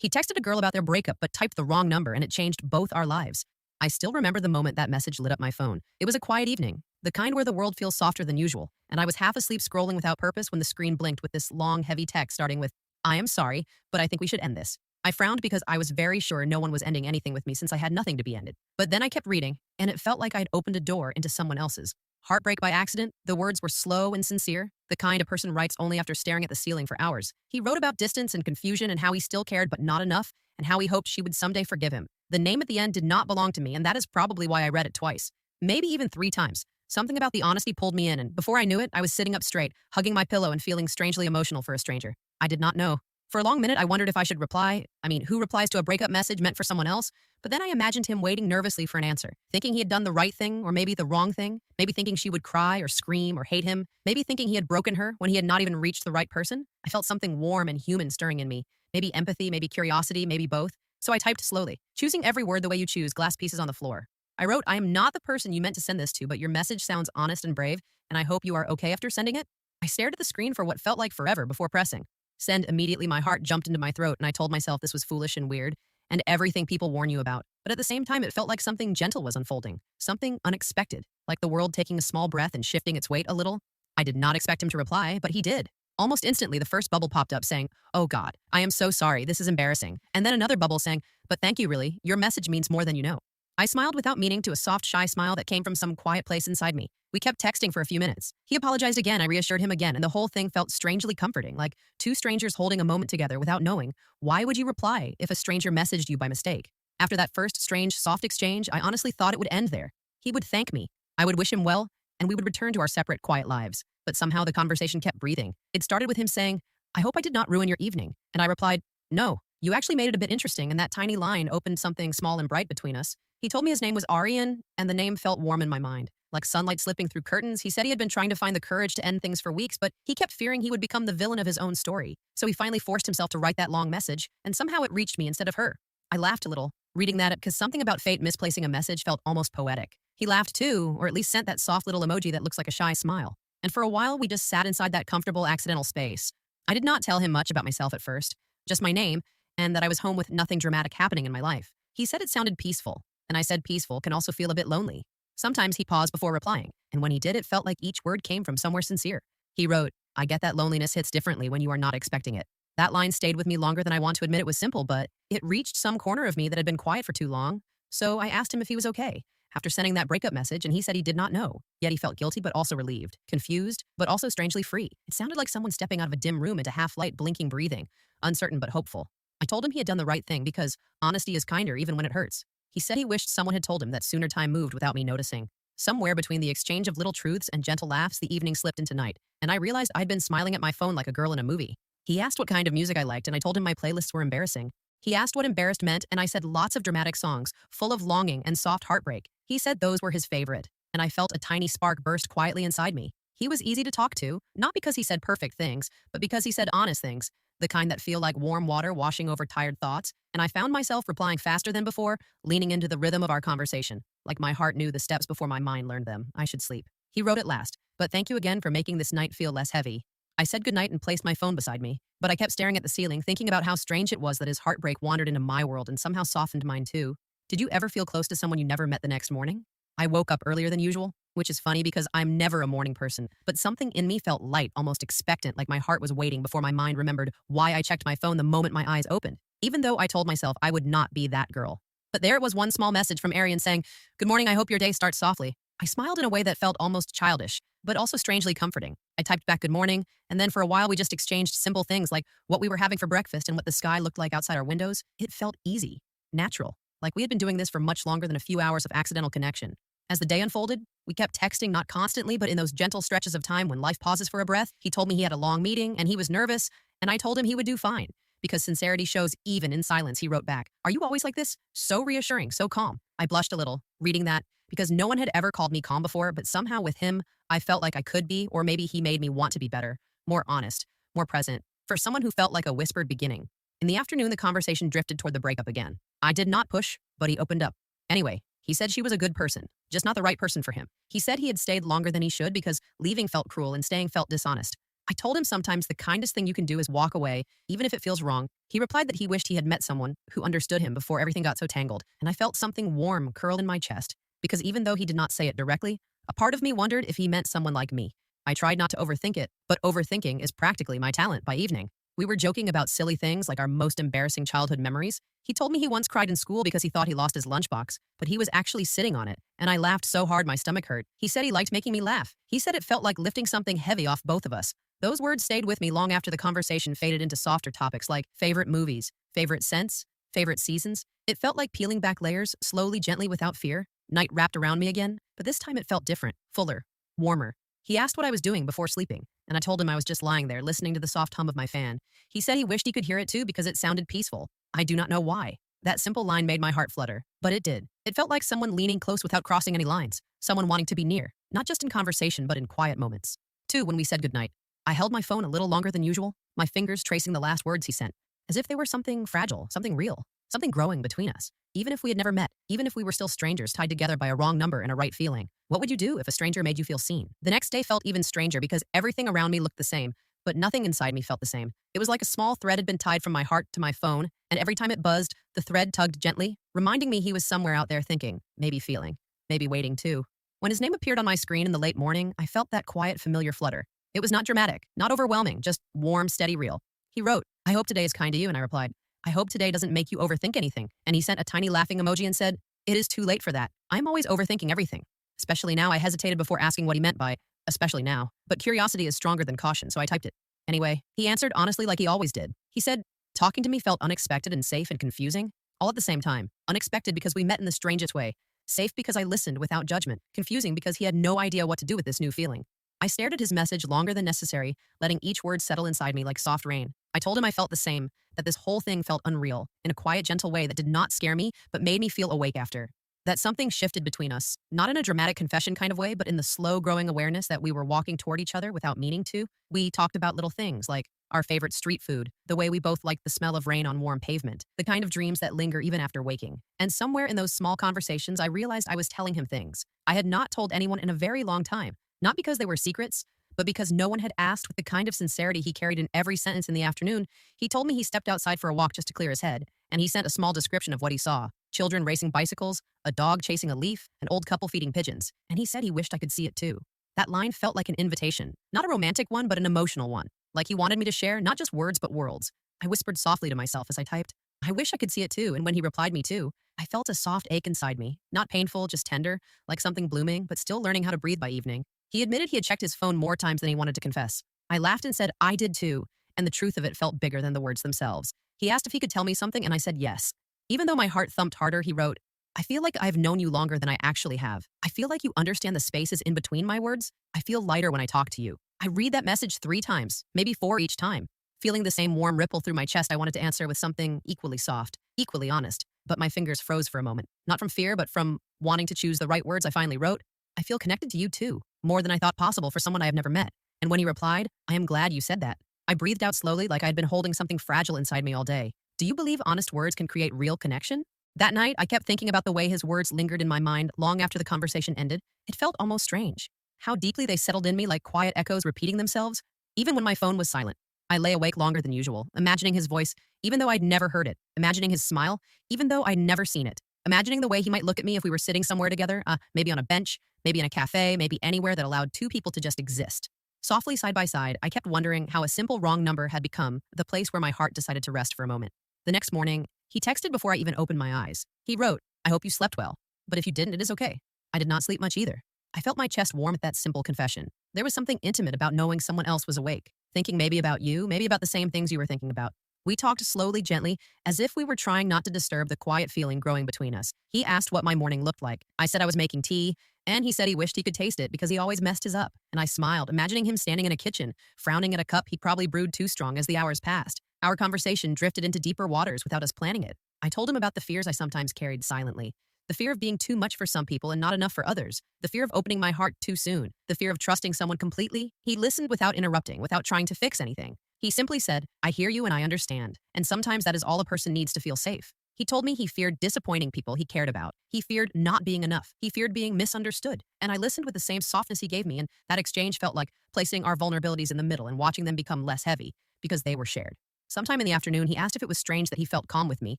He texted a girl about their breakup but typed the wrong number and it changed both our lives. I still remember the moment that message lit up my phone. It was a quiet evening, the kind where the world feels softer than usual, and I was half asleep scrolling without purpose when the screen blinked with this long, heavy text starting with, "I am sorry, but I think we should end this." I frowned because I was very sure no one was ending anything with me since I had nothing to be ended. But then I kept reading, and it felt like I'd opened a door into someone else's. Heartbreak by accident, the words were slow and sincere, the kind a person writes only after staring at the ceiling for hours. He wrote about distance and confusion and how he still cared but not enough, and how he hoped she would someday forgive him. The name at the end did not belong to me, and that is probably why I read it twice. Maybe even 3 times. Something about the honesty pulled me in, and before I knew it, I was sitting up straight, hugging my pillow and feeling strangely emotional for a stranger. I did not know. For a long minute, I wondered if I should reply. Who replies to a breakup message meant for someone else? But then I imagined him waiting nervously for an answer, thinking he had done the right thing or maybe the wrong thing, maybe thinking she would cry or scream or hate him, maybe thinking he had broken her when he had not even reached the right person. I felt something warm and human stirring in me, maybe empathy, maybe curiosity, maybe both. So I typed slowly, choosing every word the way you choose glass pieces on the floor. I wrote, "I am not the person you meant to send this to, but your message sounds honest and brave, and I hope you are okay after sending it." I stared at the screen for what felt like forever before pressing. Send. Immediately my heart jumped into my throat and I told myself this was foolish and weird and everything people warn you about. But at the same time, it felt like something gentle was unfolding, something unexpected, like the world taking a small breath and shifting its weight a little. I did not expect him to reply, but he did. Almost instantly, the first bubble popped up saying, "Oh God, I am so sorry. This is embarrassing." And then another bubble saying, "But thank you really. Your message means more than you know." I smiled without meaning to a soft, shy smile that came from some quiet place inside me. We kept texting for a few minutes. He apologized again, I reassured him again, and the whole thing felt strangely comforting, like two strangers holding a moment together without knowing. Why would you reply if a stranger messaged you by mistake? After that first strange, soft exchange, I honestly thought it would end there. He would thank me, I would wish him well, and we would return to our separate, quiet lives. But somehow the conversation kept breathing. It started with him saying, "I hope I did not ruin your evening." And I replied, "No, you actually made it a bit interesting, and that tiny line opened something small and bright between us." He told me his name was Arian, and the name felt warm in my mind. Like sunlight slipping through curtains, he said he had been trying to find the courage to end things for weeks, but he kept fearing he would become the villain of his own story. So he finally forced himself to write that long message, and somehow it reached me instead of her. I laughed a little, reading that because something about fate misplacing a message felt almost poetic. He laughed too, or at least sent that soft little emoji that looks like a shy smile. And for a while, we just sat inside that comfortable accidental space. I did not tell him much about myself at first, just my name, and that I was home with nothing dramatic happening in my life. He said it sounded peaceful, and I said peaceful can also feel a bit lonely. Sometimes he paused before replying, and when he did, it felt like each word came from somewhere sincere. He wrote, "I get that loneliness hits differently when you are not expecting it." That line stayed with me longer than I want to admit. It was simple, but it reached some corner of me that had been quiet for too long. So I asked him if he was okay after sending that breakup message, and he said he did not know. Yet he felt guilty but also relieved, confused but also strangely free. It sounded like someone stepping out of a dim room into half-light, blinking breathing, uncertain but hopeful. I told him he had done the right thing because honesty is kinder even when it hurts. He said he wished someone had told him that sooner time moved without me noticing. Somewhere between the exchange of little truths and gentle laughs, the evening slipped into night, and I realized I'd been smiling at my phone like a girl in a movie. He asked what kind of music I liked, and I told him my playlists were embarrassing. He asked what embarrassed meant, and I said lots of dramatic songs, full of longing and soft heartbreak. He said those were his favorite, and I felt a tiny spark burst quietly inside me. He was easy to talk to, not because he said perfect things, but because he said honest things, the kind that feel like warm water washing over tired thoughts, and I found myself replying faster than before, leaning into the rhythm of our conversation, like my heart knew the steps before my mind learned them. I should sleep. He wrote at last, "But thank you again for making this night feel less heavy." I said goodnight and placed my phone beside me, but I kept staring at the ceiling, thinking about how strange it was that his heartbreak wandered into my world and somehow softened mine too. Did you ever feel close to someone you never met the next morning? I woke up earlier than usual, which is funny because I'm never a morning person, but something in me felt light, almost expectant, like my heart was waiting before my mind remembered why I checked my phone the moment my eyes opened, even though I told myself I would not be that girl. But there it was, one small message from Arian saying, "Good morning, I hope your day starts softly." I smiled in a way that felt almost childish, but also strangely comforting. I typed back good morning, and then for a while we just exchanged simple things like what we were having for breakfast and what the sky looked like outside our windows. It felt easy, natural, like we had been doing this for much longer than a few hours of accidental connection. As the day unfolded, we kept texting, not constantly, but in those gentle stretches of time when life pauses for a breath. He told me he had a long meeting and he was nervous, and I told him he would do fine. Because sincerity shows even in silence, he wrote back, "Are you always like this? So reassuring, so calm." I blushed a little, reading that, because no one had ever called me calm before, but somehow with him, I felt like I could be, or maybe he made me want to be better, more honest, more present, for someone who felt like a whispered beginning. In the afternoon, the conversation drifted toward the breakup again. I did not push, but he opened up. Anyway, he said she was a good person, just not the right person for him. He said he had stayed longer than he should because leaving felt cruel and staying felt dishonest. I told him sometimes the kindest thing you can do is walk away, even if it feels wrong. He replied that he wished he had met someone who understood him before everything got so tangled, and I felt something warm curl in my chest, because even though he did not say it directly, a part of me wondered if he meant someone like me. I tried not to overthink it, but overthinking is practically my talent by evening. We were joking about silly things like our most embarrassing childhood memories. He told me he once cried in school because he thought he lost his lunchbox, but he was actually sitting on it, and I laughed so hard my stomach hurt. He said he liked making me laugh. He said it felt like lifting something heavy off both of us. Those words stayed with me long after the conversation faded into softer topics like favorite movies, favorite scents, favorite seasons. It felt like peeling back layers, slowly, gently, without fear. Night wrapped around me again, but this time it felt different, fuller, warmer. He asked what I was doing before sleeping, and I told him I was just lying there listening to the soft hum of my fan. He said he wished he could hear it too because it sounded peaceful. I do not know why. That simple line made my heart flutter, but it did. It felt like someone leaning close without crossing any lines, someone wanting to be near, not just in conversation but in quiet moments. 2. When we said goodnight, I held my phone a little longer than usual, my fingers tracing the last words he sent, as if they were something fragile, something real, something growing between us. Even if we had never met, even if we were still strangers tied together by a wrong number and a right feeling, what would you do if a stranger made you feel seen? The next day felt even stranger because everything around me looked the same, but nothing inside me felt the same. It was like a small thread had been tied from my heart to my phone, and every time it buzzed, the thread tugged gently, reminding me he was somewhere out there thinking, maybe feeling, maybe waiting too. When his name appeared on my screen in the late morning, I felt that quiet, familiar flutter. It was not dramatic, not overwhelming, just warm, steady, real. He wrote, I hope today is kind to you, and I replied, I hope today doesn't make you overthink anything. And he sent a tiny laughing emoji and said, it is too late for that. I'm always overthinking everything. Especially now. I hesitated before asking what he meant by, especially now. But curiosity is stronger than caution, so I typed it. Anyway, he answered honestly like he always did. He said, talking to me felt unexpected and safe and confusing, all at the same time. Unexpected because we met in the strangest way. Safe because I listened without judgment. Confusing because he had no idea what to do with this new feeling. I stared at his message longer than necessary, letting each word settle inside me like soft rain. I told him I felt the same, that this whole thing felt unreal, in a quiet, gentle way that did not scare me, but made me feel awake after. That something shifted between us, not in a dramatic confession kind of way, but in the slow growing awareness that we were walking toward each other without meaning to. We talked about little things like our favorite street food, the way we both liked the smell of rain on warm pavement, the kind of dreams that linger even after waking. And somewhere in those small conversations, I realized I was telling him things I had not told anyone in a very long time, not because they were secrets, but because no one had asked with the kind of sincerity he carried in every sentence. In the afternoon, he told me he stepped outside for a walk just to clear his head, and he sent a small description of what he saw. Children racing bicycles, a dog chasing a leaf, an old couple feeding pigeons, and he said he wished I could see it too. That line felt like an invitation, not a romantic one, but an emotional one, like he wanted me to share not just words but worlds. I whispered softly to myself as I typed, I wish I could see it too, and when he replied me too, I felt a soft ache inside me, not painful, just tender, like something blooming, but still learning how to breathe by evening. He admitted he had checked his phone more times than he wanted to confess. I laughed and said, I did too, and the truth of it felt bigger than the words themselves. He asked if he could tell me something, and I said yes. Even though my heart thumped harder, he wrote, I feel like I've known you longer than I actually have. I feel like you understand the spaces in between my words. I feel lighter when I talk to you. I read that message 3 times, maybe 4 each time. Feeling the same warm ripple through my chest, I wanted to answer with something equally soft, equally honest. But my fingers froze for a moment, not from fear, but from wanting to choose the right words. I finally wrote, I feel connected to you too, more than I thought possible for someone I have never met. And when he replied, I am glad you said that, I breathed out slowly like I had been holding something fragile inside me all day. Do you believe honest words can create real connection? That night, I kept thinking about the way his words lingered in my mind long after the conversation ended. It felt almost strange. How deeply they settled in me like quiet echoes repeating themselves, even when my phone was silent. I lay awake longer than usual, imagining his voice, even though I'd never heard it, imagining his smile, even though I'd never seen it, imagining the way he might look at me if we were sitting somewhere together, maybe on a bench, maybe in a cafe, maybe anywhere that allowed 2 people to just exist. Softly side by side, I kept wondering how a simple wrong number had become the place where my heart decided to rest for a moment. The next morning, he texted before I even opened my eyes. He wrote, I hope you slept well, but if you didn't, it is okay. I did not sleep much either. I felt my chest warm at that simple confession. There was something intimate about knowing someone else was awake, thinking maybe about you, maybe about the same things you were thinking about. We talked slowly, gently, as if we were trying not to disturb the quiet feeling growing between us. He asked what my morning looked like. I said I was making tea, and he said he wished he could taste it because he always messed his up. And I smiled, imagining him standing in a kitchen, frowning at a cup he'd probably brewed too strong as the hours passed. Our conversation drifted into deeper waters without us planning it. I told him about the fears I sometimes carried silently. The fear of being too much for some people and not enough for others. The fear of opening my heart too soon. The fear of trusting someone completely. He listened without interrupting, without trying to fix anything. He simply said, I hear you and I understand. And sometimes that is all a person needs to feel safe. He told me he feared disappointing people he cared about. He feared not being enough. He feared being misunderstood. And I listened with the same softness he gave me, and that exchange felt like placing our vulnerabilities in the middle and watching them become less heavy because they were shared. Sometime in the afternoon, he asked if it was strange that he felt calm with me,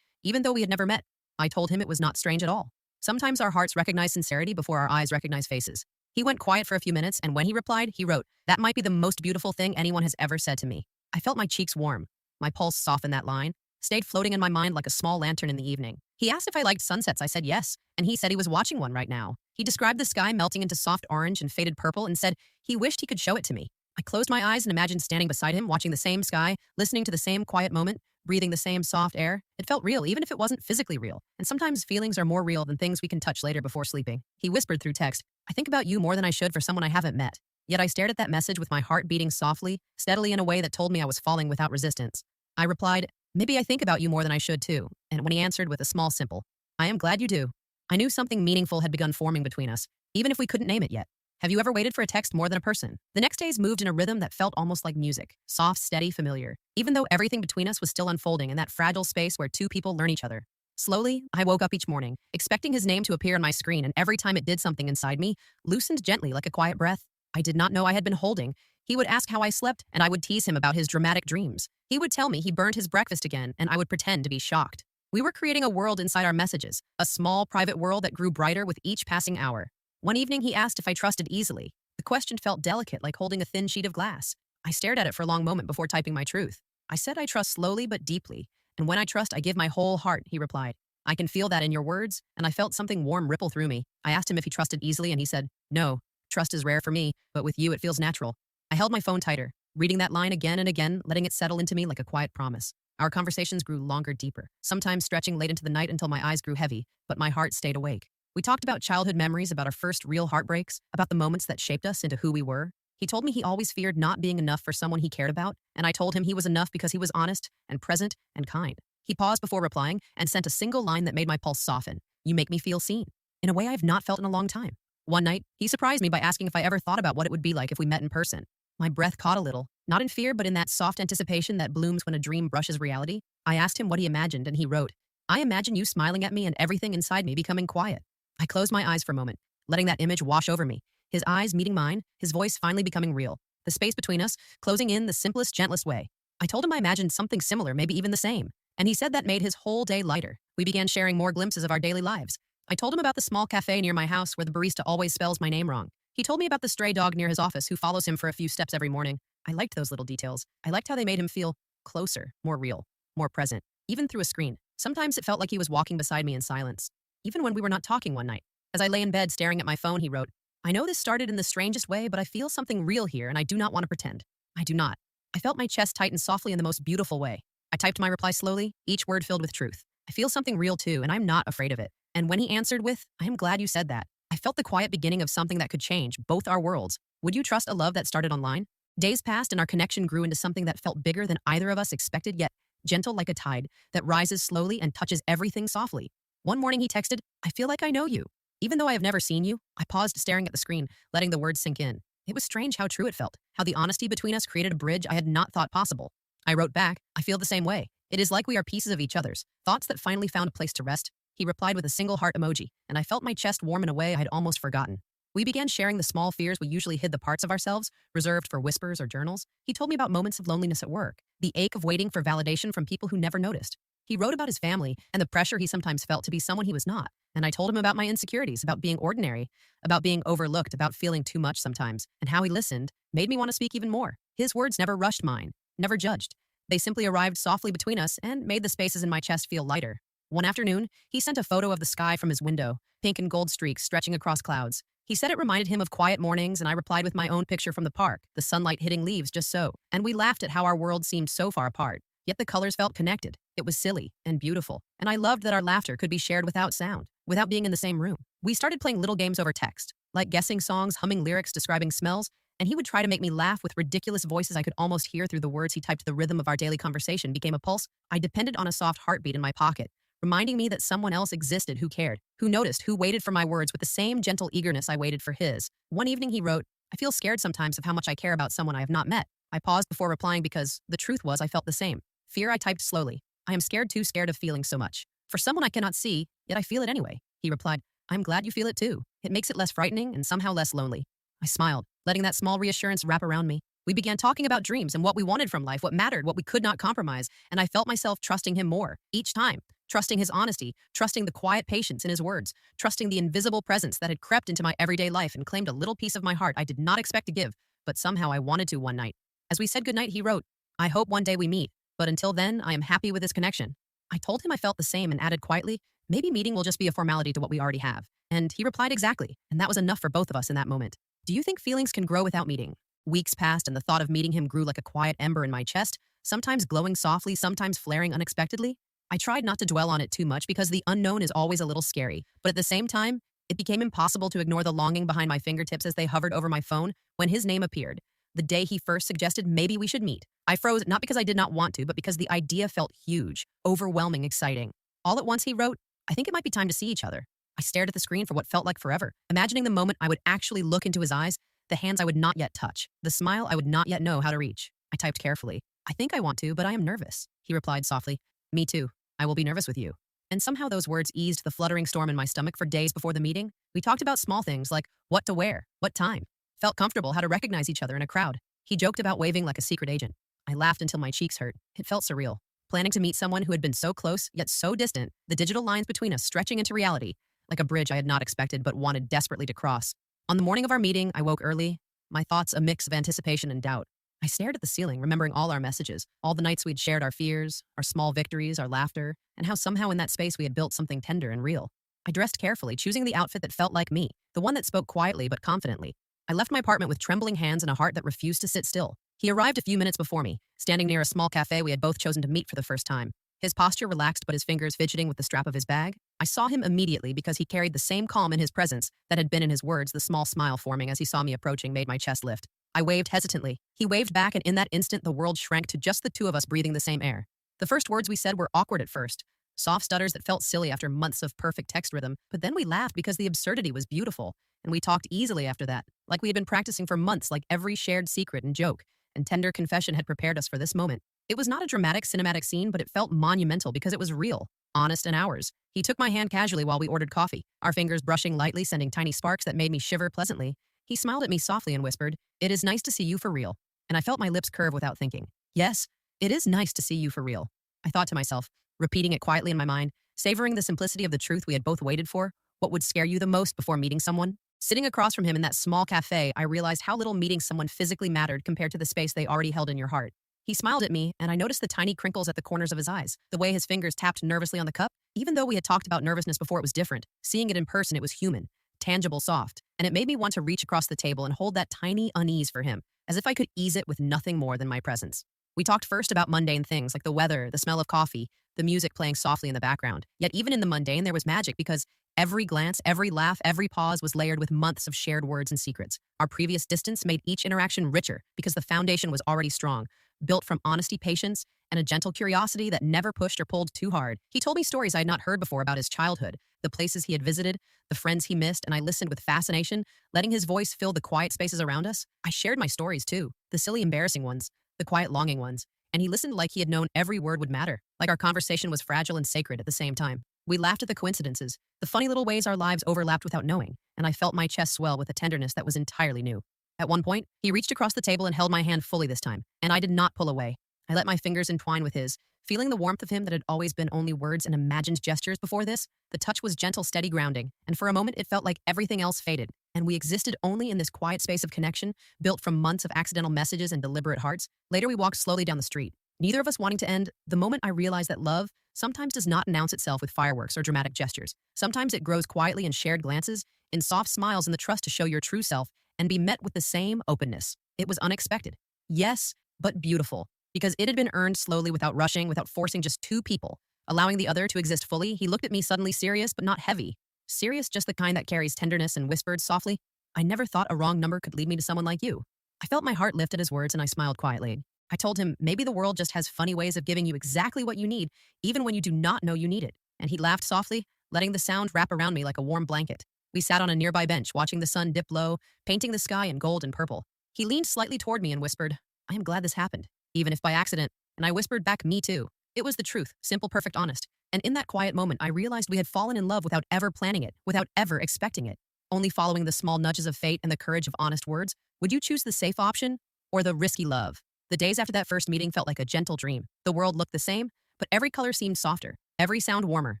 even though we had never met. I told him it was not strange at all. Sometimes our hearts recognize sincerity before our eyes recognize faces. He went quiet for a few minutes, and when he replied, he wrote, "That might be the most beautiful thing anyone has ever said to me." I felt my cheeks warm. My pulse softened. That line stayed floating in my mind like a small lantern in the evening. He asked if I liked sunsets. I said yes, and he said he was watching one right now. He described the sky melting into soft orange and faded purple and said he wished he could show it to me. I closed my eyes and imagined standing beside him, watching the same sky, listening to the same quiet moment, breathing the same soft air. It felt real, even if it wasn't physically real. And sometimes feelings are more real than things we can touch later before sleeping. He whispered through text, "I think about you more than I should for someone I haven't met." Yet I stared at that message with my heart beating softly, steadily in a way that told me I was falling without resistance. I replied, "Maybe I think about you more than I should too." And when he answered with a small simple, "I am glad you do," I knew something meaningful had begun forming between us, even if we couldn't name it yet. Have you ever waited for a text more than a person? The next days moved in a rhythm that felt almost like music, soft, steady, familiar, even though everything between us was still unfolding in that fragile space where two people learn each other. Slowly, I woke up each morning, expecting his name to appear on my screen, and every time it did, something inside me loosened gently like a quiet breath I did not know I had been holding. He would ask how I slept, and I would tease him about his dramatic dreams. He would tell me he burned his breakfast again, and I would pretend to be shocked. We were creating a world inside our messages, a small, private world that grew brighter with each passing hour. One evening, he asked if I trusted easily. The question felt delicate, like holding a thin sheet of glass. I stared at it for a long moment before typing my truth. I said I trust slowly but deeply, and when I trust, I give my whole heart, he replied. I can feel that in your words, and I felt something warm ripple through me. I asked him if he trusted easily, and he said, "No, trust is rare for me, but with you it feels natural." I held my phone tighter, reading that line again and again, letting it settle into me like a quiet promise. Our conversations grew longer, deeper, sometimes stretching late into the night until my eyes grew heavy, but my heart stayed awake. We talked about childhood memories, about our first real heartbreaks, about the moments that shaped us into who we were. He told me he always feared not being enough for someone he cared about, and I told him he was enough because he was honest and present and kind. He paused before replying and sent a single line that made my pulse soften. "You make me feel seen," in a way I've not felt in a long time. One night, he surprised me by asking if I ever thought about what it would be like if we met in person. My breath caught a little, not in fear, but in that soft anticipation that blooms when a dream brushes reality. I asked him what he imagined, and he wrote, "I imagine you smiling at me and everything inside me becoming quiet." I closed my eyes for a moment, letting that image wash over me. His eyes meeting mine, his voice finally becoming real. The space between us, closing in the simplest, gentlest way. I told him I imagined something similar, maybe even the same. And he said that made his whole day lighter. We began sharing more glimpses of our daily lives. I told him about the small cafe near my house where the barista always spells my name wrong. He told me about the stray dog near his office who follows him for a few steps every morning. I liked those little details. I liked how they made him feel closer, more real, more present, even through a screen. Sometimes it felt like he was walking beside me in silence, even when we were not talking one night. As I lay in bed staring at my phone, he wrote, "I know this started in the strangest way, but I feel something real here, and I do not want to pretend." I do not. I felt my chest tighten softly in the most beautiful way. I typed my reply slowly, each word filled with truth. "I feel something real too, and I'm not afraid of it." And when he answered with, "I am glad you said that," I felt the quiet beginning of something that could change both our worlds. Would you trust a love that started online? Days passed, and our connection grew into something that felt bigger than either of us expected, yet gentle like a tide that rises slowly and touches everything softly. One morning he texted, "I feel like I know you." Even though I have never seen you, I paused staring at the screen, letting the words sink in. It was strange how true it felt, how the honesty between us created a bridge I had not thought possible. I wrote back, "I feel the same way. It is like we are pieces of each other's, thoughts that finally found a place to rest." He replied with a single heart emoji, and I felt my chest warm in a way I had almost forgotten. We began sharing the small fears we usually hid the parts of ourselves, reserved for whispers or journals. He told me about moments of loneliness at work, the ache of waiting for validation from people who never noticed. He wrote about his family and the pressure he sometimes felt to be someone he was not. And I told him about my insecurities, about being ordinary, about being overlooked, about feeling too much sometimes, and how he listened made me want to speak even more. His words never rushed mine, never judged. They simply arrived softly between us and made the spaces in my chest feel lighter. One afternoon, he sent a photo of the sky from his window, pink and gold streaks stretching across clouds. He said it reminded him of quiet mornings, and I replied with my own picture from the park, the sunlight hitting leaves just so. And we laughed at how our worlds seemed so far apart, yet the colors felt connected. It was silly and beautiful, and I loved that our laughter could be shared without sound, without being in the same room. We started playing little games over text, like guessing songs, humming lyrics, describing smells, and he would try to make me laugh with ridiculous voices I could almost hear through the words he typed. The rhythm of our daily conversation became a pulse. I depended on a soft heartbeat in my pocket, reminding me that someone else existed who cared, who noticed, who waited for my words with the same gentle eagerness I waited for his. One evening he wrote, "I feel scared sometimes of how much I care about someone I have not met." I paused before replying because the truth was I felt the same. Fear, I typed slowly. "I am scared, too scared of feeling so much. For someone I cannot see, yet I feel it anyway." He replied, "I'm glad you feel it too. It makes it less frightening and somehow less lonely." I smiled, letting that small reassurance wrap around me. We began talking about dreams and what we wanted from life, what mattered, what we could not compromise, and I felt myself trusting him more each time. Trusting his honesty, trusting the quiet patience in his words, trusting the invisible presence that had crept into my everyday life and claimed a little piece of my heart I did not expect to give, but somehow I wanted to one night. As we said goodnight, he wrote, "I hope one day we meet, but until then, I am happy with this connection." I told him I felt the same and added quietly, "Maybe meeting will just be a formality to what we already have." And he replied exactly, and that was enough for both of us in that moment. Do you think feelings can grow without meeting? Weeks passed, and the thought of meeting him grew like a quiet ember in my chest, sometimes glowing softly, sometimes flaring unexpectedly. I tried not to dwell on it too much because the unknown is always a little scary, but at the same time, it became impossible to ignore the longing behind my fingertips as they hovered over my phone when his name appeared. The day he first suggested maybe we should meet. I froze, not because I did not want to, but because the idea felt huge, overwhelming, exciting. All at once he wrote, "I think it might be time to see each other." I stared at the screen for what felt like forever, imagining the moment I would actually look into his eyes, the hands I would not yet touch, the smile I would not yet know how to reach. I typed carefully, "I think I want to, but I am nervous." He replied softly, "Me too. I will be nervous with you." And somehow those words eased the fluttering storm in my stomach. For days before the meeting, we talked about small things like what to wear, what time, felt comfortable how to recognize each other in a crowd. He joked about waving like a secret agent. I laughed until my cheeks hurt. It felt surreal. Planning to meet someone who had been so close, yet so distant, the digital lines between us stretching into reality, like a bridge I had not expected but wanted desperately to cross. On the morning of our meeting, I woke early, my thoughts a mix of anticipation and doubt. I stared at the ceiling, remembering all our messages, all the nights we'd shared our fears, our small victories, our laughter, and how somehow in that space we had built something tender and real. I dressed carefully, choosing the outfit that felt like me, the one that spoke quietly but confidently. I left my apartment with trembling hands and a heart that refused to sit still. He arrived a few minutes before me, standing near a small cafe we had both chosen to meet for the first time. His posture relaxed but his fingers fidgeting with the strap of his bag. I saw him immediately because he carried the same calm in his presence that had been in his words. The small smile forming as he saw me approaching made my chest lift. I waved hesitantly. He waved back, and in that instant the world shrank to just the two of us breathing the same air. The first words we said were awkward at first, soft stutters that felt silly after months of perfect text rhythm, but then we laughed because the absurdity was beautiful, and we talked easily after that, like we had been practicing for months, like every shared secret and joke and tender confession had prepared us for this moment. It was not a dramatic cinematic scene, but it felt monumental because it was real, honest, and ours. He took my hand casually while we ordered coffee, our fingers brushing lightly, sending tiny sparks that made me shiver pleasantly. He smiled at me softly and whispered, "It is nice to see you for real." And I felt my lips curve without thinking. Yes, it is nice to see you for real. I thought to myself, repeating it quietly in my mind, savoring the simplicity of the truth we had both waited for. What would scare you the most before meeting someone? Sitting across from him in that small cafe, I realized how little meeting someone physically mattered compared to the space they already held in your heart. He smiled at me, and I noticed the tiny crinkles at the corners of his eyes, the way his fingers tapped nervously on the cup. Even though we had talked about nervousness before, it was different. Seeing it in person, it was human, tangible, soft, and it made me want to reach across the table and hold that tiny unease for him, as if I could ease it with nothing more than my presence. We talked first about mundane things like the weather, the smell of coffee, the music playing softly in the background. Yet even in the mundane, there was magic because every glance, every laugh, every pause was layered with months of shared words and secrets. Our previous distance made each interaction richer because the foundation was already strong, built from honesty, patience, and a gentle curiosity that never pushed or pulled too hard. He told me stories I had not heard before about his childhood, the places he had visited, the friends he missed, and I listened with fascination, letting his voice fill the quiet spaces around us. I shared my stories too, the silly, embarrassing ones, the quiet, longing ones, and he listened like he had known every word would matter, like our conversation was fragile and sacred at the same time. We laughed at the coincidences, the funny little ways our lives overlapped without knowing, and I felt my chest swell with a tenderness that was entirely new. At one point, he reached across the table and held my hand fully this time, and I did not pull away. I let my fingers entwine with his, feeling the warmth of him that had always been only words and imagined gestures before this. The touch was gentle, steady grounding, and for a moment it felt like everything else faded, and we existed only in this quiet space of connection, built from months of accidental messages and deliberate hearts. Later we walked slowly down the street, neither of us wanting to end. The moment I realized that love sometimes does not announce itself with fireworks or dramatic gestures. Sometimes it grows quietly in shared glances, in soft smiles and the trust to show your true self and be met with the same openness. It was unexpected. Yes, but beautiful. Because it had been earned slowly without rushing, without forcing just two people, allowing the other to exist fully. He looked at me suddenly serious, but not heavy. Serious, just the kind that carries tenderness, and whispered softly, "I never thought a wrong number could lead me to someone like you." I felt my heart lift at his words and I smiled quietly. I told him, maybe the world just has funny ways of giving you exactly what you need, even when you do not know you need it. And he laughed softly, letting the sound wrap around me like a warm blanket. We sat on a nearby bench, watching the sun dip low, painting the sky in gold and purple. He leaned slightly toward me and whispered, "I am glad this happened, even if by accident." And I whispered back, "Me too." It was the truth, simple, perfect, honest. And in that quiet moment, I realized we had fallen in love without ever planning it, without ever expecting it, only following the small nudges of fate and the courage of honest words. Would you choose the safe option or the risky love. The days after that first meeting felt like a gentle dream. The world looked the same, but every color seemed softer, every sound warmer,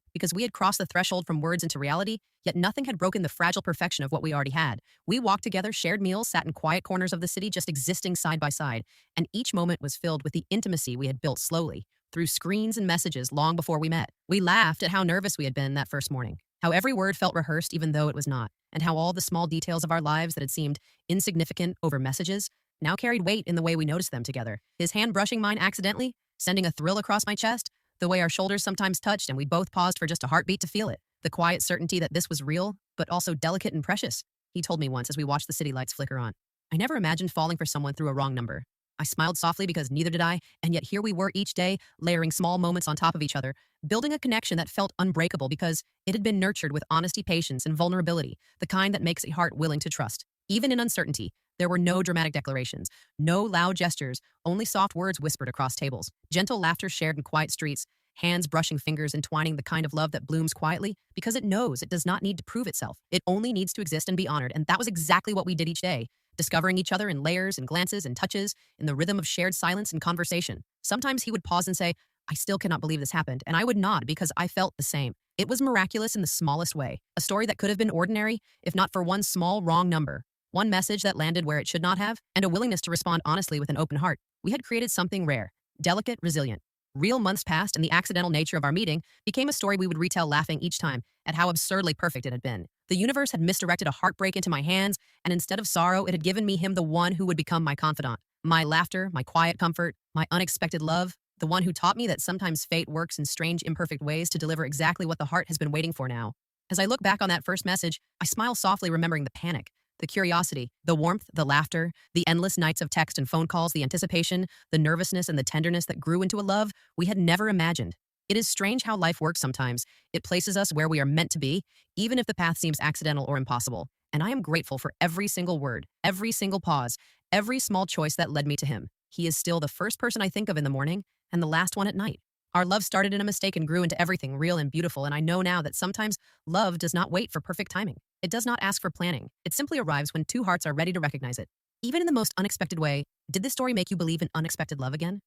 because we had crossed the threshold from words into reality, yet nothing had broken the fragile perfection of what we already had. We walked together, shared meals, sat in quiet corners of the city, just existing side by side, and each moment was filled with the intimacy we had built slowly, through screens and messages long before we met. We laughed at how nervous we had been that first morning, how every word felt rehearsed even though it was not, and how all the small details of our lives that had seemed insignificant over messages now carried weight in the way we noticed them together. His hand brushing mine accidentally, sending a thrill across my chest, the way our shoulders sometimes touched and we both paused for just a heartbeat to feel it, the quiet certainty that this was real, but also delicate and precious. He told me once as we watched the city lights flicker on. I never imagined falling for someone through a wrong number. I smiled softly because neither did I, and yet here we were each day, layering small moments on top of each other, building a connection that felt unbreakable because it had been nurtured with honesty, patience, and vulnerability, the kind that makes a heart willing to trust. Even in uncertainty, there were no dramatic declarations, no loud gestures, only soft words whispered across tables, gentle laughter shared in quiet streets, hands brushing fingers entwining the kind of love that blooms quietly because it knows it does not need to prove itself. It only needs to exist and be honored, and that was exactly what we did each day, discovering each other in layers and glances and touches, in the rhythm of shared silence and conversation. Sometimes he would pause and say, I still cannot believe this happened, and I would nod because I felt the same. It was miraculous in the smallest way, a story that could have been ordinary if not for one small wrong number. One message that landed where it should not have, and a willingness to respond honestly with an open heart. We had created something rare, delicate, resilient. Real months passed, and the accidental nature of our meeting became a story we would retell laughing each time at how absurdly perfect it had been. The universe had misdirected a heartbreak into my hands, and instead of sorrow, it had given me him, the one who would become my confidant. My laughter, my quiet comfort, my unexpected love, the one who taught me that sometimes fate works in strange, imperfect ways to deliver exactly what the heart has been waiting for now. As I look back on that first message, I smile softly, remembering the panic, the curiosity, the warmth, the laughter, the endless nights of text and phone calls, the anticipation, the nervousness, and the tenderness that grew into a love we had never imagined. It is strange how life works sometimes. It places us where we are meant to be, even if the path seems accidental or impossible. And I am grateful for every single word, every single pause, every small choice that led me to him. He is still the first person I think of in the morning and the last one at night. Our love started in a mistake and grew into everything real and beautiful, and I know now that sometimes love does not wait for perfect timing. It does not ask for planning. It simply arrives when two hearts are ready to recognize it. Even in the most unexpected way, did this story make you believe in unexpected love again?